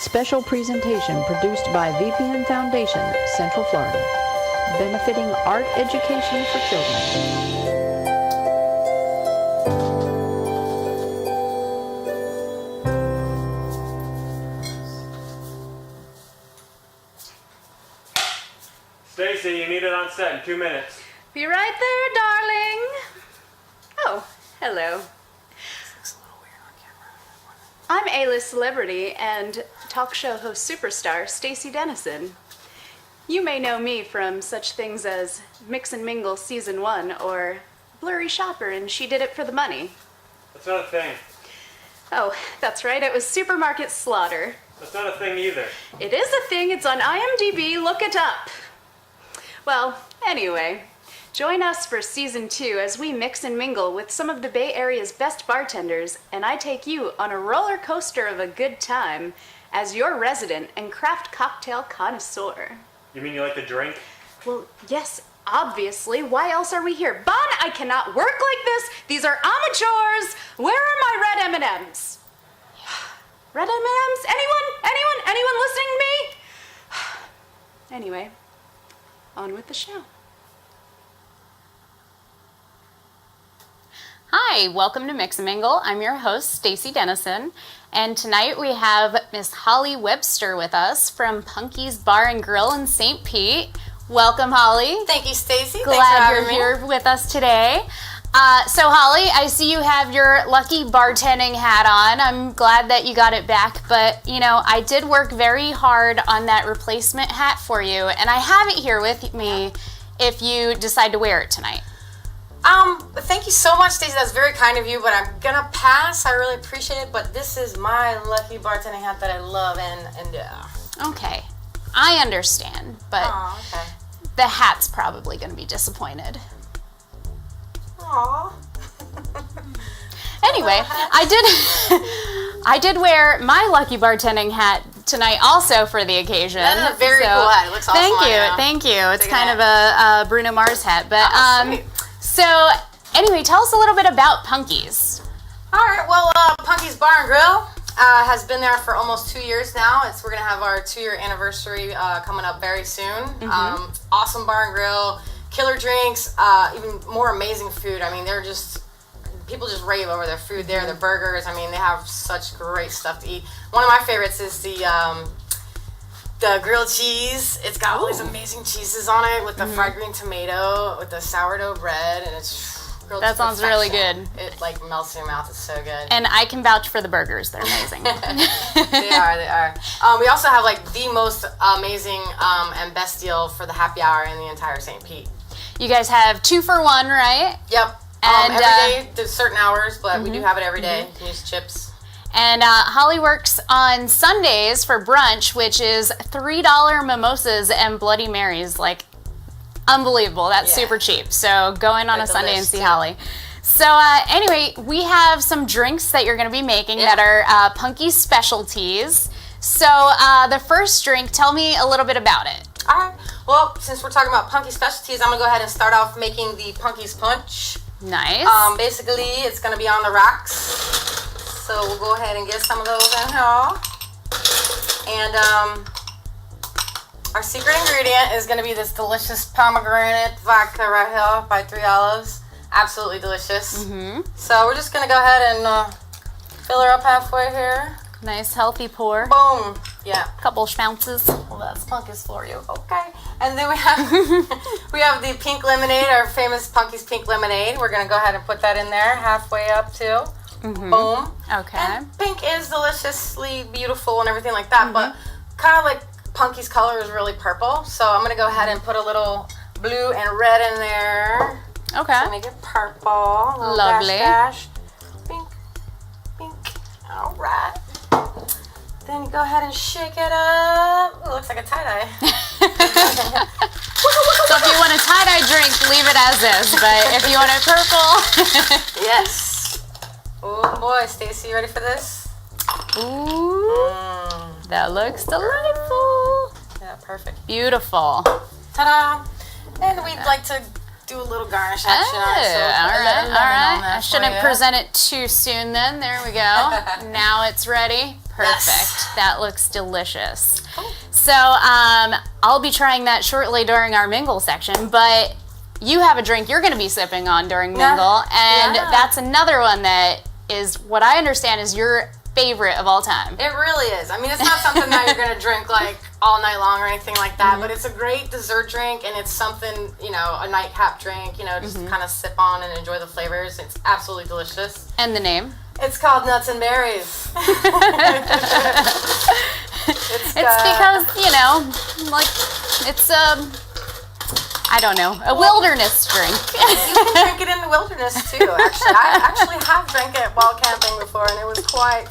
Special presentation produced by VPN Foundation, Central Florida, benefiting art education for children. Stacy, you need it on set in 2 minutes. Be right there, darling. Oh, hello. I'm A-list celebrity and talk show host superstar Stacy Dennison. You may know me from such things as Mix and Mingle Season 1 or Blurry Shopper and She Did It for the Money. That's not a thing. Oh, that's right, it was Supermarket Slaughter. That's not a thing either. It is a thing, it's on IMDb, look it up. Well, anyway, join us for Season 2 as we mix and mingle with some of the Bay Area's best bartenders, and I take you on a roller coaster of a good time as your resident and craft cocktail connoisseur. You mean you like to drink? Well, yes, obviously. Why else are we here? Bon, I cannot work like this. These are amateurs. Where are my red M&Ms? Red M&Ms? Anyone listening to me? Anyway, on with the show. Hi, welcome to Mix and Mingle. I'm your host, Stacy Dennison, and tonight we have Miss Holly Webster with us from Punky's Bar and Grill in St. Pete. Welcome, Holly. Thank you, Stacy. Glad you're here with us today. So, Holly, I see you have your lucky bartending hat on. I'm glad that you got it back, but, you know, I did work very hard on that replacement hat for you, and I have it here with me if you decide to wear it tonight. Thank you so much, Stacey. That's very kind of you, but I'm gonna pass. I really appreciate it, but this is my lucky bartending hat that I love, and Okay, I understand, but okay. the hat's probably gonna be disappointed. Aww. Anyway, I did wear my lucky bartending hat tonight also for the occasion. That is a very cool hat. It looks awesome. Thank you. It's kind of a Bruno Mars hat, but sweet. So anyway, tell us a little bit about Punky's. All right. Well, Punky's Bar and Grill has been there for almost 2 years now. We're gonna have our 2-year anniversary coming up very soon. Mm-hmm. Awesome bar and grill, killer drinks, even more amazing food. I mean, people just rave over their food there. Their burgers. I mean, they have such great stuff to eat. One of my favorites is the grilled cheese. It's got all these amazing cheeses on it with the fried green tomato, with the sourdough bread, and it's grilled That sounds really good. It like melts in your mouth. It's so good. And I can vouch for the burgers. They're amazing. They are. We also have like the most amazing and best deal for the happy hour in the entire St. Pete. You guys have 2 for 1, right? Yep. And every day, there's certain hours, but we do have it every day. You can use chips. And Holly works on Sundays for brunch, which is $3 mimosas and Bloody Marys. Like, unbelievable. That's super cheap. So go in on a Sunday and see Holly. So anyway, we have some drinks that you're going to be making that are Punky specialties. So the first drink, tell me a little bit about it. All right. Well, since we're talking about Punky specialties, I'm going to go ahead and start off making the Punky's Punch. Nice. Basically, it's going to be on the rocks. So we'll go ahead and get some of those in here. And our secret ingredient is going to be this delicious pomegranate vodka right here by 3 Olives. Absolutely delicious. So we're just going to go ahead and fill her up halfway here. Nice healthy pour. Boom. Yeah. Couple ounces. Well, that's Punky's for you. Okay. And then we have the pink lemonade, our famous Punky's pink lemonade. We're going to go ahead and put that in there halfway up too. Boom. Okay. And pink is deliciously beautiful and everything like that, but kind of like Punky's color is really purple. So I'm going to go ahead and put a little blue and red in there. Okay. To make it purple. Lovely. Dash. Pink. Pink. All right. Then you go ahead and shake it up. Ooh, it looks like a tie-dye. So if you want a tie-dye drink, leave it as is. But if you want it purple. Yes. Oh boy, Stacy, you ready for this? Ooh. That looks delightful. Yeah, perfect. Beautiful. Ta-da. And we'd like to do a little garnish action on it. So all right. I shouldn't present it too soon then. There we go. Now it's ready. Perfect. Yes. That looks delicious. Oh. So I'll be trying that shortly during our mingle section, but you have a drink you're going to be sipping on during mingle, and that's another one that is, what I understand, is your favorite of all time. It really is. I mean, it's not something that you're going to drink like all night long or anything like that, but it's a great dessert drink, and it's something, you know, a nightcap drink, you know, just kind of sip on and enjoy the flavors. It's absolutely delicious. And the name? It's called Nuts and Berries. It's because, you know, like, it's I don't know, a wilderness drink. You can drink it in the wilderness too. Actually, I actually have drank it while camping before, and it was quite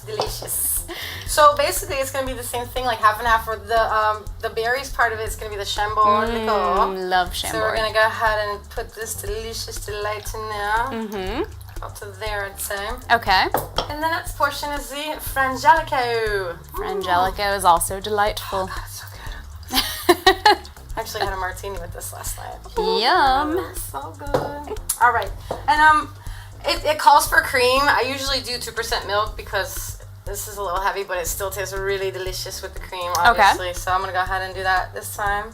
delicious. So basically, it's going to be the same thing, like half and half. For the berries part of it is going to be the Chambord liqueur. Love Chambord. So we're going to go ahead and put this delicious delight in there. Up to there, I'd say. Okay. And the next portion is the Frangelico. Frangelico is also delightful. Oh, so good. I actually had a martini with this last night. Yum. So good. All right. And it calls for cream. I usually do 2% milk because this is a little heavy, but it still tastes really delicious with the cream, obviously. So I'm going to go ahead and do that this time.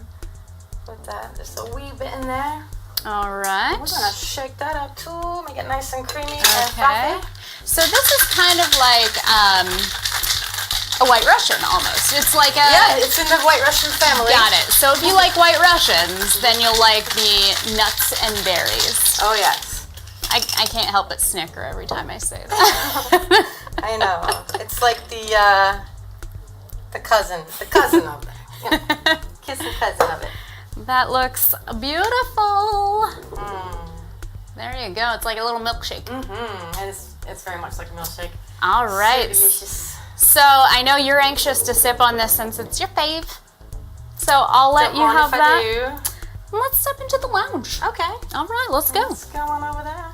Put that just a wee bit in there. All right. We're going to shake that up too, make it nice and creamy and Okay. fluffy. So this is kind of like a White Russian almost. It's like a... Yeah, it's in the White Russian family. Got it. So if you like White Russians, then you'll like the nuts and berries. Oh, yes. I can't help but snicker every time I say that. I know. It's like the cousin of it. Yeah. Kissing cousin of it. That looks beautiful. There you go. It's like a little milkshake. It's very much like a milkshake. All right. So delicious. So I know you're anxious to sip on this since it's your fave. So I'll let you have that. Let's step into the lounge. Okay. All right, let's go. Let's go on over there.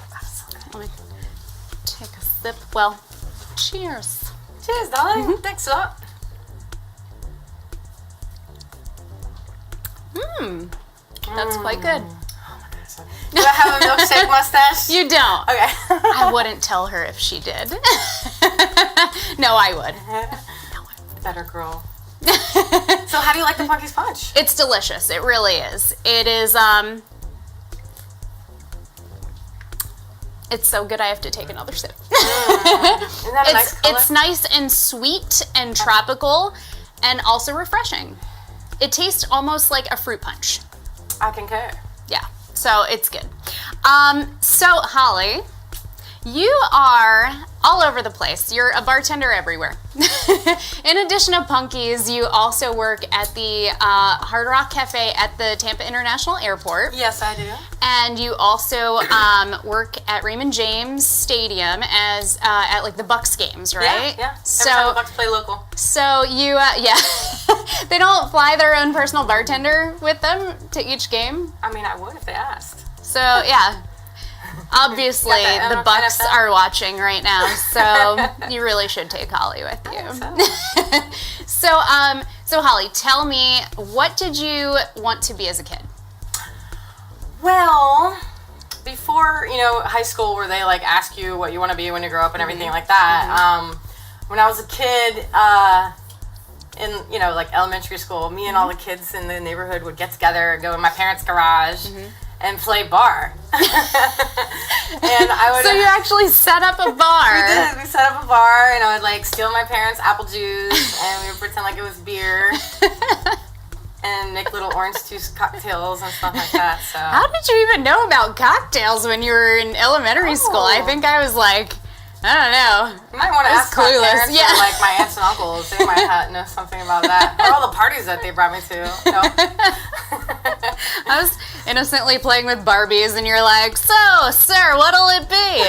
That's so good. Let me take a sip. Well, cheers. Cheers, darling. Thanks a lot. That's quite good. Do I have a milkshake mustache? You don't. Okay. I wouldn't tell her if she did. No, I would. Better girl. So how do you like the Punky's Punch? It's delicious. It really is. It is, it's so good I have to take another sip. Isn't that a nice color? It's nice and sweet and tropical and also refreshing. It tastes almost like a fruit punch. I concur. Yeah, so it's good. So Holly, you are all over the place. You're a bartender everywhere. In addition to Punky's, you also work at the Hard Rock Cafe at the Tampa International Airport. Yes, I do. And you also work at Raymond James Stadium as at like the Bucks games, right? Yeah. Every So time the Bucks play local. So you, yeah, they don't fly their own personal bartender with them to each game. I mean, I would if they asked. So yeah, obviously the Bucks NFL? are watching right now, so you really should take Holly with you. So Holly, tell me, what did you want to be as a kid? Well, before, high school where they like ask you what you want to be when you grow up and everything like that, when I was a kid, in, like elementary school, me and all the kids in the neighborhood would get together and go in my parents' garage and play bar. And I would. So you actually set up a bar. We did. We set up a bar, and I would like steal my parents' apple juice, and we would pretend like it was beer, and make little orange juice cocktails and stuff like that. So. How did you even know about cocktails when you were in elementary school? I think I was like, I don't know. You might want to ask clueless. my parents Yeah. or like my aunts and uncles. They might know something about that. Or all the parties that they brought me to. I was innocently playing with Barbies, and you're like, so, sir, what'll it be?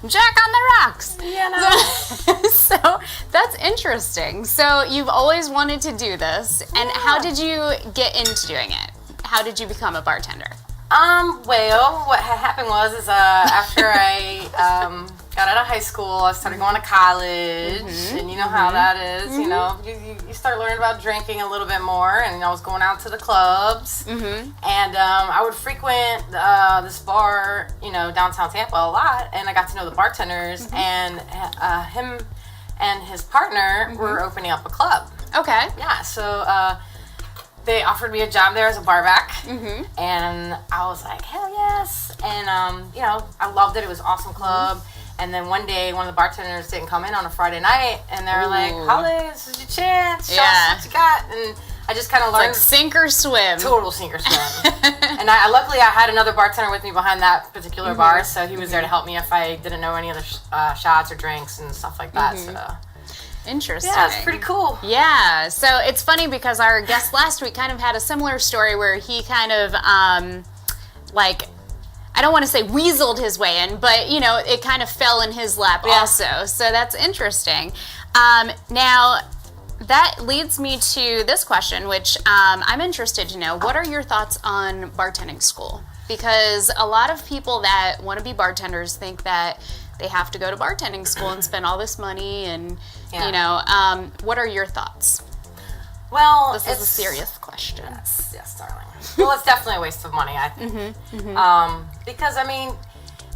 Jack on the rocks. Yeah, no. So that's interesting. So you've always wanted to do this, and how did you get into doing it? How did you become a bartender? Well, what had happened was after I got out of high school. I started going to college, and you know how that is. You know, you start learning about drinking a little bit more, and I was going out to the clubs, and I would frequent this bar, you know, downtown Tampa a lot, and I got to know the bartenders, and him and his partner were opening up a club. Okay. Yeah, so they offered me a job there as a barback, and I was like, hell yes. And, you know, I loved it. It was an awesome club. And then one day, one of the bartenders didn't come in on a Friday night, and they were like, Holly, this is your chance. Show us what you got. And I just kind of learned. It's like sink or swim. Total sink or swim. And luckily, I had another bartender with me behind that particular bar, so he was there to help me if I didn't know any other shots or drinks and stuff like that. So. Interesting. Yeah, it's pretty cool. Yeah, so it's funny because our guest last week kind of had a similar story where he kind of, like, I don't want to say weaseled his way in, but, you know, it kind of fell in his lap also. So that's interesting. Now, that leads me to this question, which I'm interested to know. What are your thoughts on bartending school? Because a lot of people that want to be bartenders think that they have to go to bartending school and spend all this money and... You know, what are your thoughts? Well, this is a serious question. Yes, darling. Well, it's definitely a waste of money, I think. Because, I mean,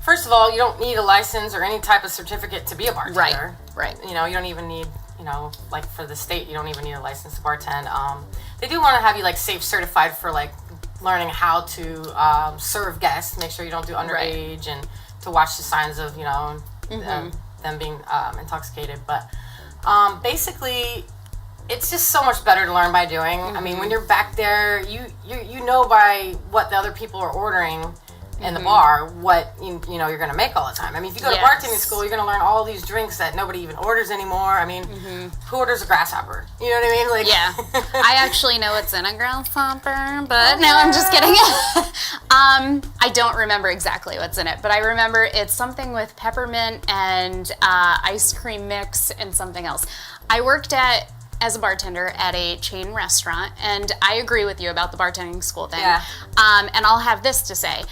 first of all, you don't need a license or any type of certificate to be a bartender. Right. You know, you don't even need, you know, like for the state, you don't even need a license to bartend. They do want to have you, like, safe certified for, like, learning how to serve guests, make sure you don't do underage, and to watch the signs of, you know, them being intoxicated. But... basically, it's just so much better to learn by doing. I mean, when you're back there, you know by what the other people are ordering in the bar what you know you're gonna make all the time. I mean, if you go to bartending school, you're gonna learn all these drinks that nobody even orders anymore. I mean, who orders a grasshopper? You know what I mean? Like, I actually know what's in a grasshopper, but no, I'm just kidding. I don't remember exactly what's in it, but I remember it's something with peppermint and ice cream mix and something else. I worked as a bartender at a chain restaurant, and I agree with you about the bartending school thing. And I'll have this to say.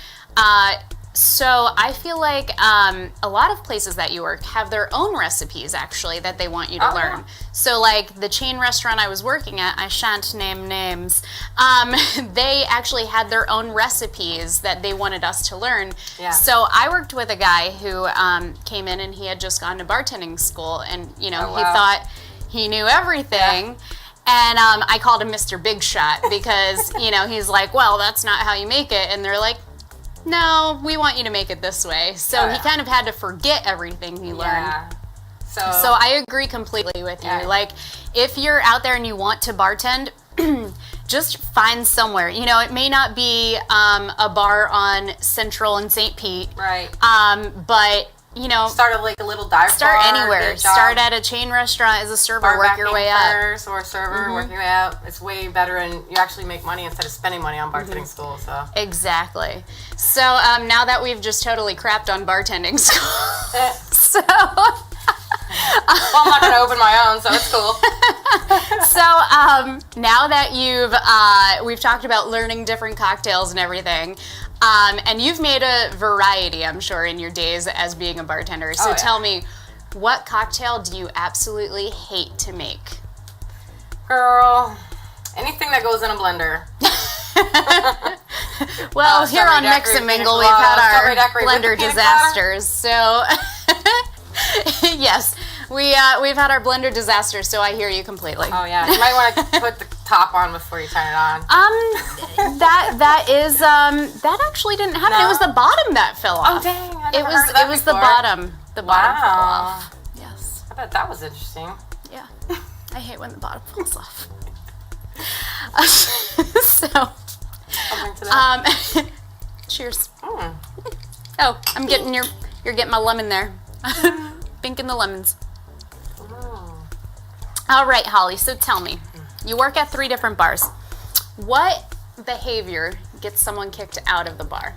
So I feel like a lot of places that you work have their own recipes, actually, that they want you to learn. So like the chain restaurant I was working at, I shan't name names, they actually had their own recipes that they wanted us to learn. So I worked with a guy who came in and he had just gone to bartending school, and you know, he thought he knew everything. And I called him Mr. Big Shot because, you know, he's like, well, that's not how you make it. And they're like, no, we want you to make it this way. So he kind of had to forget everything he learned. So I agree completely with you. Like, if you're out there and you want to bartend, just find somewhere. You know, it may not be a bar on Central and St. Pete. But... You know, start at like a little dive bar. Start anywhere. Start at a chain restaurant as a server. Work your way up. Or a server, work your way up. It's way better, and you actually make money instead of spending money on bartending school. So exactly. So now that we've just totally crapped on bartending school, so well, I'm not going to open my own, so it's cool. So now that we've talked about learning different cocktails and everything. And you've made a variety, I'm sure, in your days as being a bartender. So tell me, what cocktail do you absolutely hate to make? Girl, anything that goes in a blender. Well, here on Mix and Mingle, we've had our blender disasters. So, yes, we've had our blender disasters, so I hear you completely. Oh, yeah. You might want to put the top on before you turn it on. That actually didn't happen. No? It was the bottom that fell off. Oh, dang. I never heard of that It was before. the bottom. The bottom fell off. Yes. I bet that was interesting. Yeah. I hate when the bottom falls off. So, I'll drink to that. Cheers. Oh, you're getting my lemon there. Pink in the lemons. All right, Holly, so tell me, you work at 3 different bars. What behavior gets someone kicked out of the bar?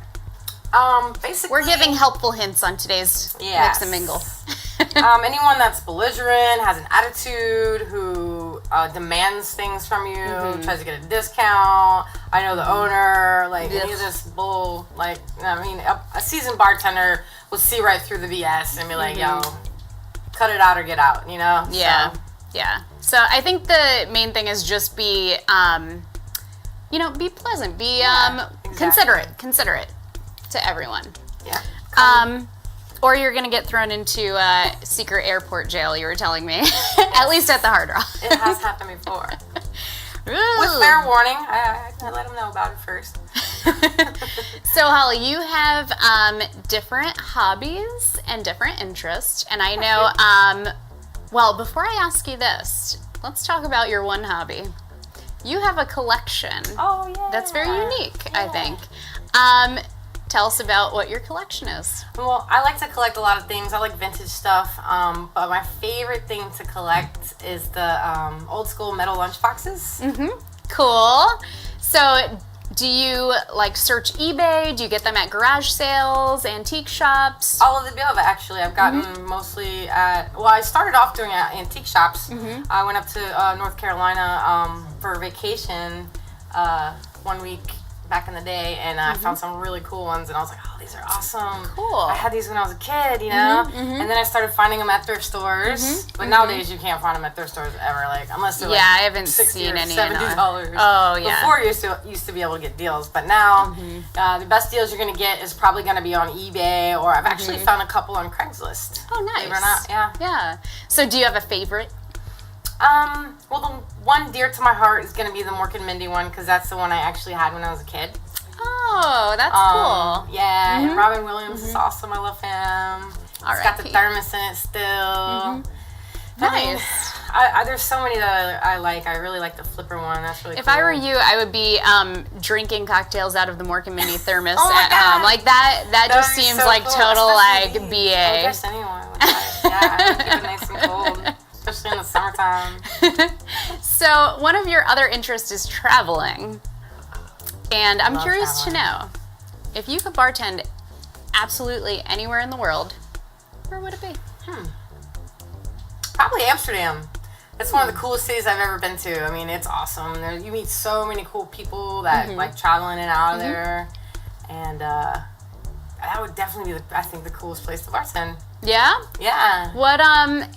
Basically, We're giving helpful hints on today's Yes. Mix and Mingle. Anyone that's belligerent, has an attitude, who demands things from you, tries to get a discount. I know the owner, like any of this bull. Like, I mean, a seasoned bartender will see right through the BS and be like, "Yo, cut it out or get out," you know? Yeah, So, yeah. So I think the main thing is just be, be pleasant, be exactly. considerate to everyone. yeah. Or you're gonna get thrown into secret airport jail. You were telling me, at least at the Hard Rock. It has happened before. Ooh. With fair warning, I let them know about it first. So Holly, you have different hobbies and different interests, and I know. Well, before I ask you this, let's talk about your one hobby. You have a collection. Oh, yeah. That's very unique, I think. Tell us about what your collection is. Well, I like to collect a lot of things. I like vintage stuff, but my favorite thing to collect is the old school metal lunchboxes. Cool. So, do you like search eBay? Do you get them at garage sales, antique shops? All of the above, actually. I've gotten mostly at, well, I started off doing it at antique shops. I went up to North Carolina for vacation 1 week back in the day, and I found some really cool ones, and I was like, oh, these are awesome. Cool. I had these when I was a kid, you know? And then I started finding them at thrift stores, but nowadays you can't find them at thrift stores ever, like, unless they're I like haven't $60 seen or any. $70. Oh, yeah. Before you used to be able to get deals, but now the best deals you're going to get is probably going to be on eBay, or I've actually found a couple on Craigslist. Oh, nice. Believe it or not, yeah. Yeah. So, do you have a favorite? Well, the one dear to my heart is going to be the Mork and Mindy one, because that's the one I actually had when I was a kid. Oh, that's cool. Yeah, and Robin Williams is awesome. I love him. It's got the R.I.P. thermos in it still. Nice. There's so many that I like. I really like the flipper one. That's really If cool. I were you, I would be drinking cocktails out of the Mork and Mindy thermos Oh my at God. home. Like that just That'd be seems so like cool, total especially like me. BA. I guess anyone would I would keep it nice and cold, especially in the summertime. So one of your other interests is traveling. And I'm Love curious traveling. to know, if you could bartend absolutely anywhere in the world, where would it be? Probably Amsterdam. It's one of the coolest cities I've ever been to. I mean, it's awesome. You meet so many cool people that like traveling in and out of there, and that would definitely be, I think, the coolest place to bartend. Yeah? Yeah. What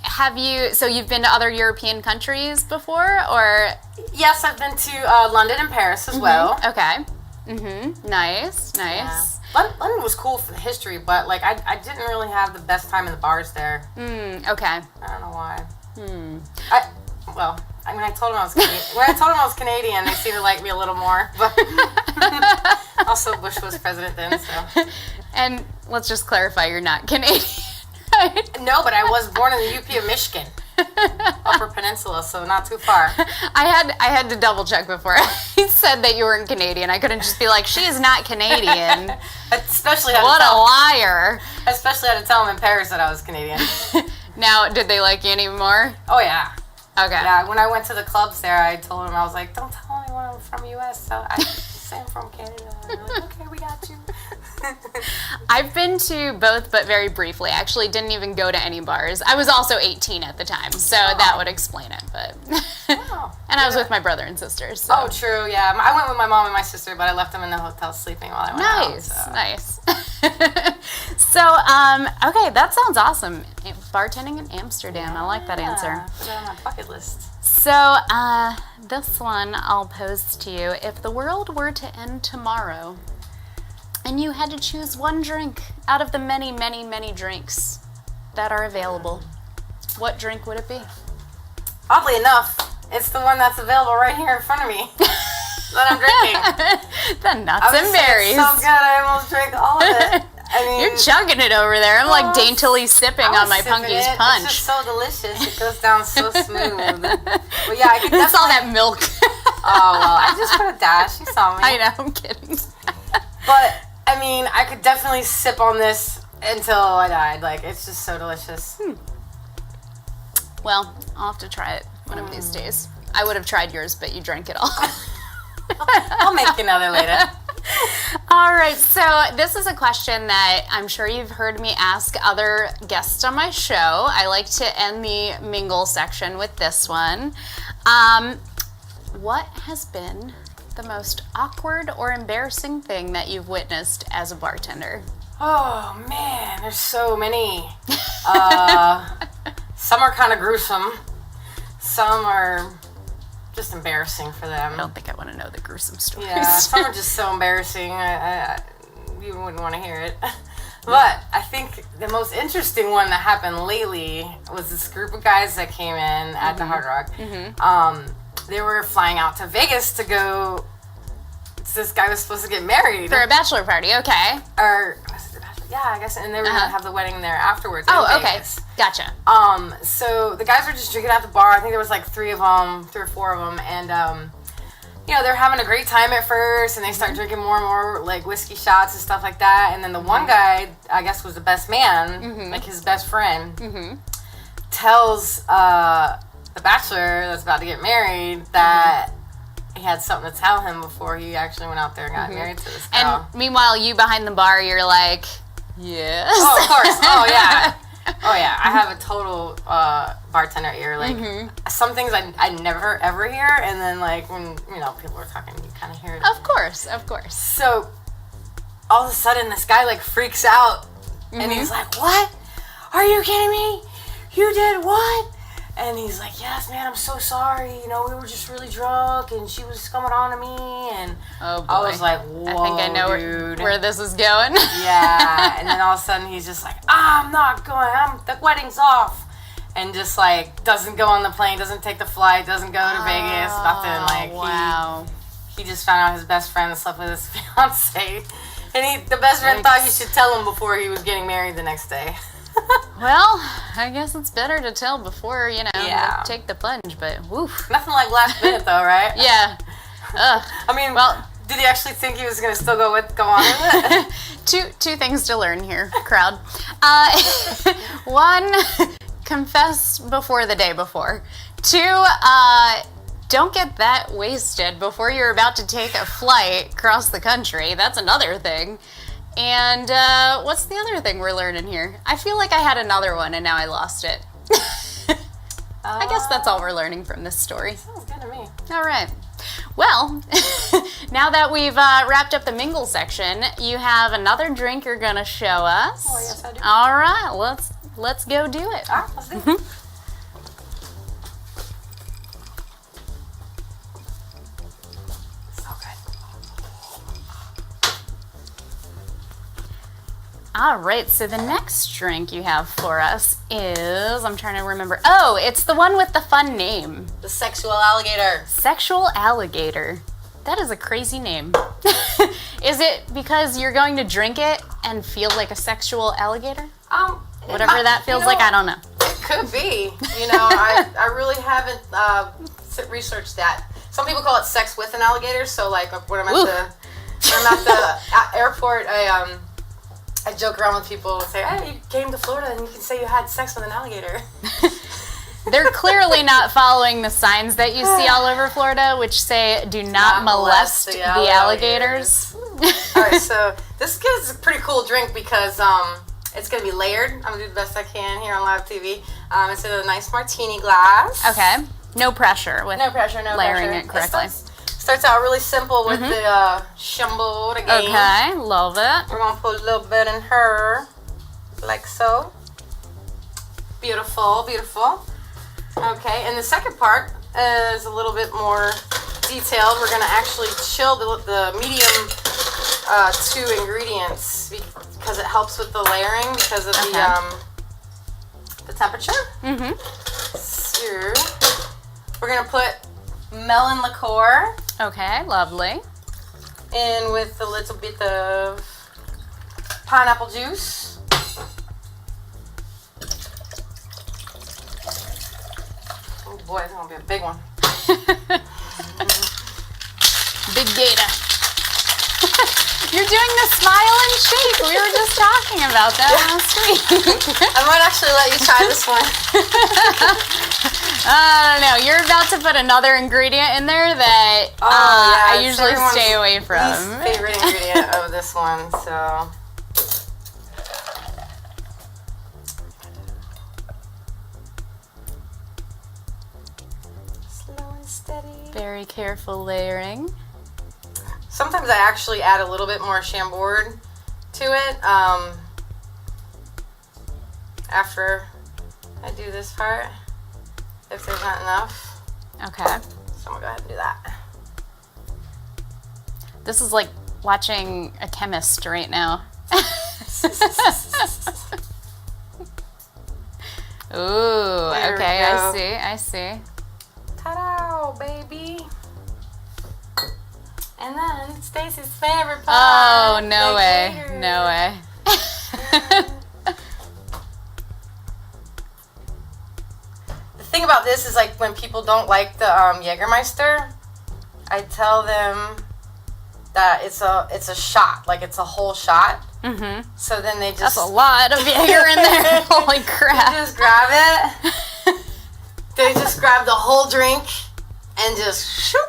have you, so you've been to other European countries before, or? Yes, I've been to London and Paris as well. Okay. Nice. Yeah. London was cool for the history, but like I didn't really have the best time in the bars there. Okay. I don't know why. When I told them I was Canadian, they seemed to like me a little more. But also, Bush was president then, so. And let's just clarify, you're not Canadian, right? No, but I was born in the UP of Michigan, Upper Peninsula, so not too far. I had to double check before I said that you weren't Canadian. I couldn't just be like, she is not Canadian. Especially What a liar. Especially had to tell them in Paris that I was Canadian. Now, did they like you anymore? Oh yeah. Okay. Yeah, when I went to the clubs there, I told them, I was like, don't tell anyone I'm from the U.S., so I just say I'm from Canada. And they're like, okay, we got you. I've been to both, but very briefly. I actually didn't even go to any bars. I was also 18 at the time, so that would explain it. But and I was with my brother and sister. So. Oh, true, yeah. I went with my mom and my sister, but I left them in the hotel sleeping while I went out. Nice. So, okay, that sounds awesome. Bartending in Amsterdam. I like that answer. Put it on my bucket list. So, this one I'll pose to you. If the world were to end tomorrow, and you had to choose one drink out of the many, many, many drinks that are available, what drink would it be? Oddly enough, it's the one that's available right here in front of me that I'm drinking. The nuts and berries. It's so good, I almost drank all of it. I mean, You're chugging it over there. I'm like daintily sipping on my Punky's punch. It's just so delicious. It goes down so smooth. But yeah, I could It's all that milk. Oh, well, I just put a dash. You saw me. I know, I'm kidding. But, I mean, I could definitely sip on this until I died. Like, it's just so delicious. Well, I'll have to try it one of these days. I would have tried yours, but you drank it all. I'll make another later. All right, so this is a question that I'm sure you've heard me ask other guests on my show. I like to end the mingle section with this one. What has been the most awkward or embarrassing thing that you've witnessed as a bartender? Oh man, there's so many. Some are kind of gruesome. Some are just embarrassing for them. I don't think I want to know the gruesome stories. Yeah, some are just so embarrassing. You wouldn't want to hear it. But I think the most interesting one that happened lately was this group of guys that came in at the Hard Rock. They were flying out to Vegas to go. This guy was supposed to get married For a bachelor party, okay. Or was it the bachelor? Yeah, I guess. And they were gonna have the wedding there afterwards. Oh, in okay, Vegas. gotcha. So the guys were just drinking at the bar. I think there was like 3 or 4 of them, and you know, they're having a great time at first, and they start drinking more and more like whiskey shots and stuff like that. And then the one guy, I guess, was the best man, like his best friend, tells the bachelor that's about to get married that he had something to tell him before he actually went out there and got married to this girl. And meanwhile, you behind the bar, you're like, yes. Oh, of course. Oh, yeah. Oh, yeah. I have a total bartender ear. Like, some things I never, ever hear. And then, like, when, you know, people are talking, you kind of hear it. Of course, of course. So, all of a sudden, this guy, like, freaks out. And he's like, what? Are you kidding me? You did what? And he's like, yes, man, I'm so sorry. You know, we were just really drunk, and she was coming on to me, and Oh, boy. I was like, whoa, I think I know dude. where this is going. Yeah, and then all of a sudden he's just like, I'm not going, the wedding's off. And just like, doesn't go on the plane, doesn't take the flight, doesn't go to Vegas, nothing. Like, wow. He just found out his best friend slept with his fiance. And the best friend thought he should tell him before he was getting married the next day. Well, I guess it's better to tell before, you know, Yeah. take the plunge, but woof. Nothing like last minute though, right? Yeah. Ugh. I mean, Well, did he actually think he was going to still go on with it? two things to learn here, crowd. One, confess before the day before. 2, don't get that wasted before you're about to take a flight across the country. That's another thing. And what's the other thing we're learning here? I feel like I had another one and now I lost it. I guess that's all we're learning from this story. Sounds good to me. All right. Well, now that we've wrapped up the mingle section, you have another drink you're gonna show us. Oh, yes, I do. All right, let's go do it. All right, let's do it. So good. All right, so the next drink you have for us is, I'm trying to remember. Oh, it's the one with the fun name. The sexual alligator. Sexual alligator. That is a crazy name. Is it because you're going to drink it and feel like a sexual alligator? Whatever that feels like, I don't know. It could be. You know, I really haven't researched that. Some people call it sex with an alligator. So like when I'm at the airport, I joke around with people and say, hey, you came to Florida and you can say you had sex with an alligator. They're clearly not following the signs that you see all over Florida, which say, do not molest the alligators. All right, so this is a pretty cool drink because it's going to be layered. I'm going to do the best I can here on live TV. It's in a nice martini glass. Okay. No pressure with layering pressure. it correctly. Starts out really simple with the shumble again. Okay, love it. We're going to put a little bit in her, like so. Beautiful, beautiful. Okay, and the second part is a little bit more detailed. We're going to actually chill the medium 2 ingredients because it helps with the layering because of the temperature. So we're going to put melon liqueur Okay, lovely. in with a little bit of pineapple juice. Oh boy, it's going to be a big one. Big gator. You're doing the smile and shake. We were just talking about that last week. I might actually let you try this one. I don't know. You're about to put another ingredient in there that I usually stay away from. Least favorite ingredient of this one, so. Slow and steady. Very careful layering. Sometimes I actually add a little bit more Chambord to it after I do this part, if there's not enough. Okay. So I'm gonna go ahead and do that. This is like watching a chemist right now. Ooh, There we okay, go. I see. Ta-da, baby. And then Stacy's favorite Oh, part. no the way. gator. No way. The thing about this is, like, when people don't like the Jägermeister, I tell them that it's a shot, like it's a whole shot. Mm-hmm. So then they That's just a lot of Jaeger in there. Holy crap. they just grab it. They just grab the whole drink and just shoot,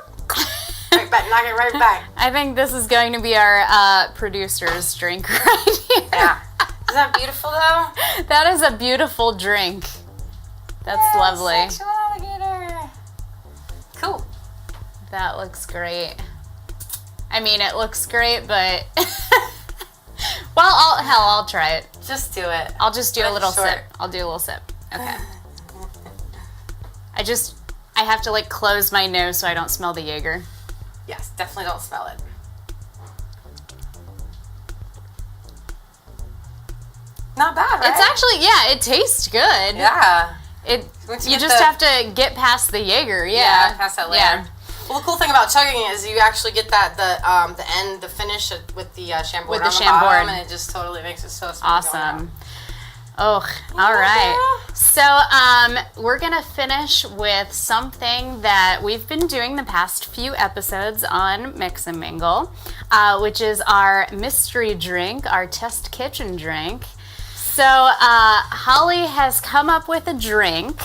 right back, knock it right back. I think this is going to be our producer's drink right here. Yeah. Isn't that beautiful though? That is a beautiful drink. That's lovely. Sexual alligator. Cool. That looks great. I mean, it looks great, but well, I'll try it. Just do it. I'll just do a But little short. sip. I'll do a little sip. Okay. I have to like close my nose so I don't smell the Jaeger. Yes, definitely don't smell it. Not bad, right? It's actually, yeah, it tastes good. yeah. Once You get just the- have to get past the Jaeger, yeah. past that layer. Yeah. Well, the cool thing about chugging it is you actually get the finish with the Chambord With the on the Chambord. bottom, and it just totally makes it so smooth. going Awesome. down. Oh, all right. Yeah. So we're going to finish with something that we've been doing the past few episodes on Mix and Mingle, which is our mystery drink, our test kitchen drink. So Holly has come up with a drink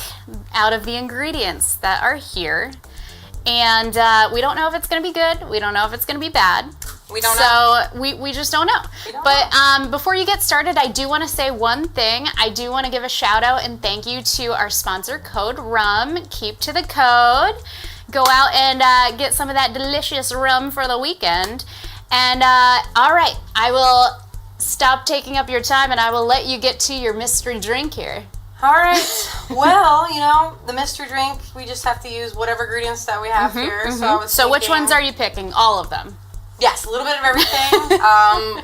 out of the ingredients that are here. And we don't know if it's going to be good. We don't know if it's going to be bad. We don't know. So we just don't know. don't But before you get started, I do want to say one thing. I do want to give a shout out and thank you to our sponsor, Code Rum. Keep to the code. Go out and get some of that delicious rum for the weekend. And all right, I will stop taking up your time and I will let you get to your mystery drink here. All right. Well, the mystery drink, we just have to use whatever ingredients that we have here. So Which ones are you picking? All of them? Yes, a little bit of everything.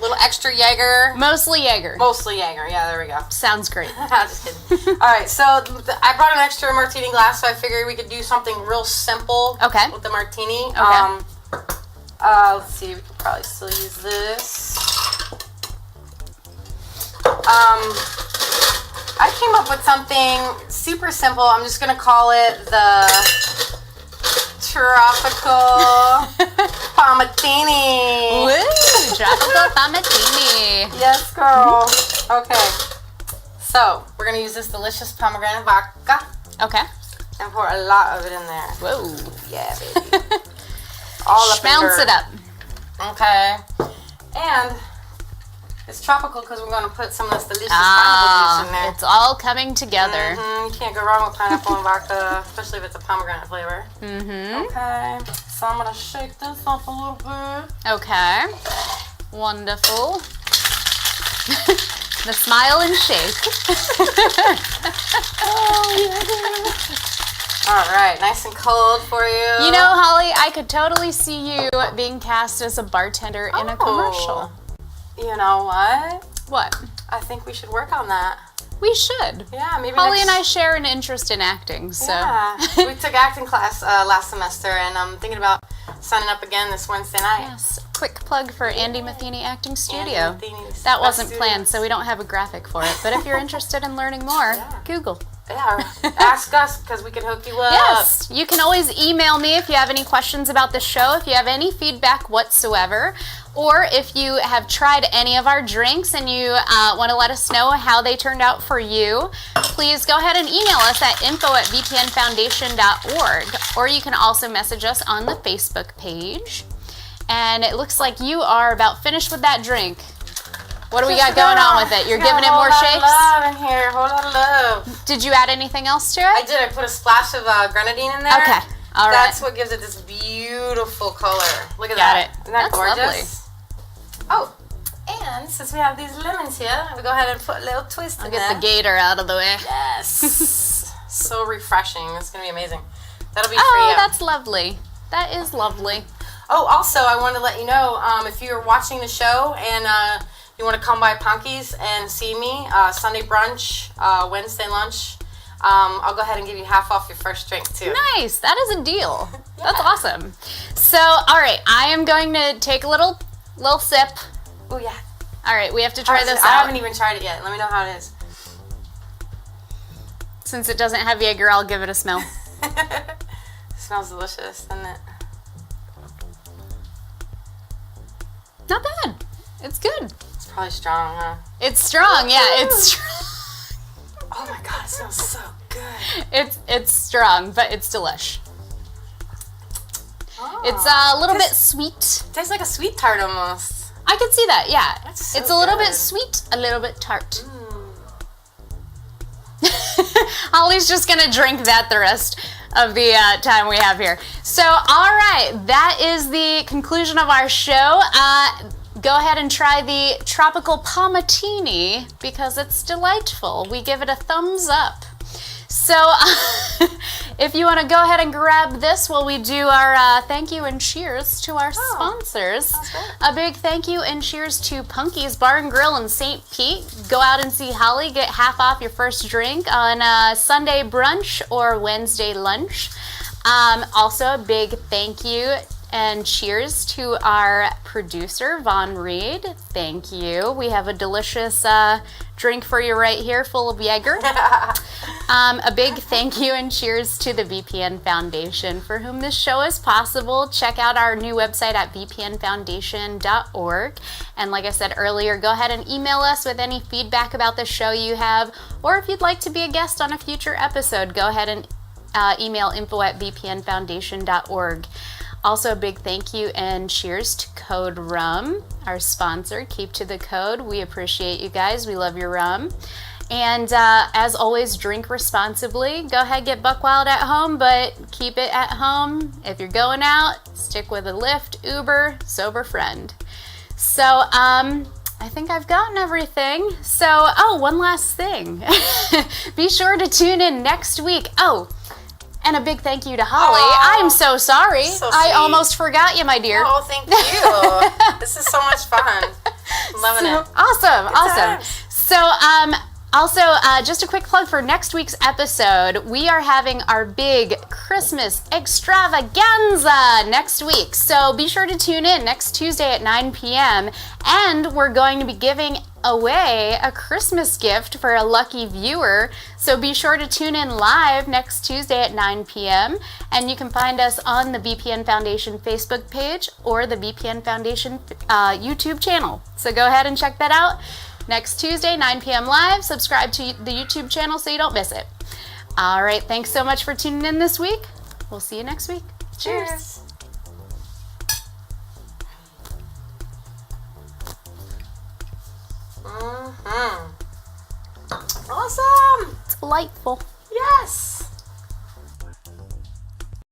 Little extra Jaeger. Mostly Jaeger. Mostly Jaeger. Yeah, there we go. Sounds great. Just kidding. All right, so I brought an extra martini glass, so I figured we could do something real simple Okay. with the martini. Okay. Let's see, we could probably still use this. I came up with something super simple. I'm just going to call it the Tropical Pamatini. Woo! Tropical Pamatini. Yes, girl. Okay. So, we're going to use this delicious pomegranate vodka Okay. and pour a lot of it in there. Whoa. Yeah, baby. All up in Bounce her. it up. Okay. And it's tropical because we're going to put some of this delicious pineapple juice in there. It's all coming together. You can't go wrong with pineapple and vodka, especially if it's a pomegranate flavor. Mm-hmm. Okay. So I'm going to shake this up a little bit. Okay. Wonderful. The smile and shake. All right. Nice and cold for you. You know, Holly, I could totally see you being cast as a bartender in a commercial. You know what? What? I think we should work on that. We should. Yeah, maybe Holly next... and I share an interest in acting, so. Yeah. We took acting class last semester, and I'm thinking about signing up again this Wednesday night. Yes. Quick plug for Andy Matheny Acting Studio. Andy Matheny's That best wasn't studio. planned, so we don't have a graphic for it. But if you're interested in learning more, Yeah. Google. Yeah, ask us because we can hook you up. Yes, you can always email me if you have any questions about the show, if you have any feedback whatsoever, or if you have tried any of our drinks and you want to let us know how they turned out for you, please go ahead and email us at info@vpnfoundation.org, or you can also message us on the Facebook page. And it looks like you are about finished with that drink. What do we got going on with it? You're giving it more shakes? Love in here, a whole lot of love. Did you add anything else to it? I did. I put a splash of grenadine in there. Okay, all right. That's what gives it this beautiful color. Look at Got that. it. Isn't that That's gorgeous? Oh, and since we have these lemons here, we'll go ahead and put a little twist in there. Get the gator out of the way. Yes. So refreshing. It's going to be amazing. That'll be for you. Oh, that's lovely. That is lovely. Oh, also, I wanted to let you know, if you're watching the show and you want to come by Punky's and see me, Sunday brunch, Wednesday lunch, I'll go ahead and give you half off your first drink, too. Nice. That is a deal. That's awesome. So, all right, I am going to take a little sip. Oh, yeah. All right, we have to try this I out. haven't even tried it yet. Let me know how it is. Since it doesn't have Jaeger, I'll give it a smell. It smells delicious, doesn't it? Not bad. It's good. It's probably strong, huh? It's strong. Yeah, it's strong. Oh, my God. It smells so good. It's strong, but it's delish. Oh, It's a little bit sweet. tastes like a sweet tart almost. I could see that, yeah. That's so It's a little good. bit sweet, a little bit tart. Holly's just gonna drink that the rest of the time we have here. So, all right, that is the conclusion of our show. Go ahead and try the tropical palmatini because it's delightful. We give it a thumbs up. So, if you want to go ahead and grab this while we do our thank you and cheers to our sponsors. A big thank you and cheers to Punky's Bar and Grill in St. Pete. Go out and see Holly. Get half off your first drink on Sunday brunch or Wednesday lunch. Also, a big thank you and cheers to our producer, Von Reed. Thank you. We have a delicious drink for you right here, full of Jaeger. A big thank you and cheers to the VPN Foundation, for whom this show is possible. Check out our new website at vpnfoundation.org. And like I said earlier, go ahead and email us with any feedback about the show you have, or if you'd like to be a guest on a future episode, go ahead and email info@vpnfoundation.org. Also, a big thank you and cheers to Code Rum, our sponsor. Keep to the code. We appreciate you guys. We love your rum. And as always, drink responsibly. Go ahead, get buck wild at home, but keep it at home. If you're going out, stick with a Lyft, Uber, sober friend. So, I think I've gotten everything. So, one last thing. Be sure to tune in next week. Oh, and a big thank you to Holly. I'm so sorry. So I sweet. almost forgot you, my dear. Oh, thank you. This is so much fun. I'm loving it. Awesome. times. So, also, just a quick plug for next week's episode. We are having our big Christmas extravaganza next week. So be sure to tune in next Tuesday at 9 p.m. And we're going to be giving away a Christmas gift for a lucky viewer. So be sure to tune in live next Tuesday at 9 p.m. And you can find us on the VPN Foundation Facebook page or the VPN Foundation YouTube channel. So go ahead and check that out. Next Tuesday, 9 p.m. live. Subscribe to the YouTube channel so you don't miss it. All right, thanks so much for tuning in this week. We'll see you next week. Cheers. Awesome. It's delightful. Yes.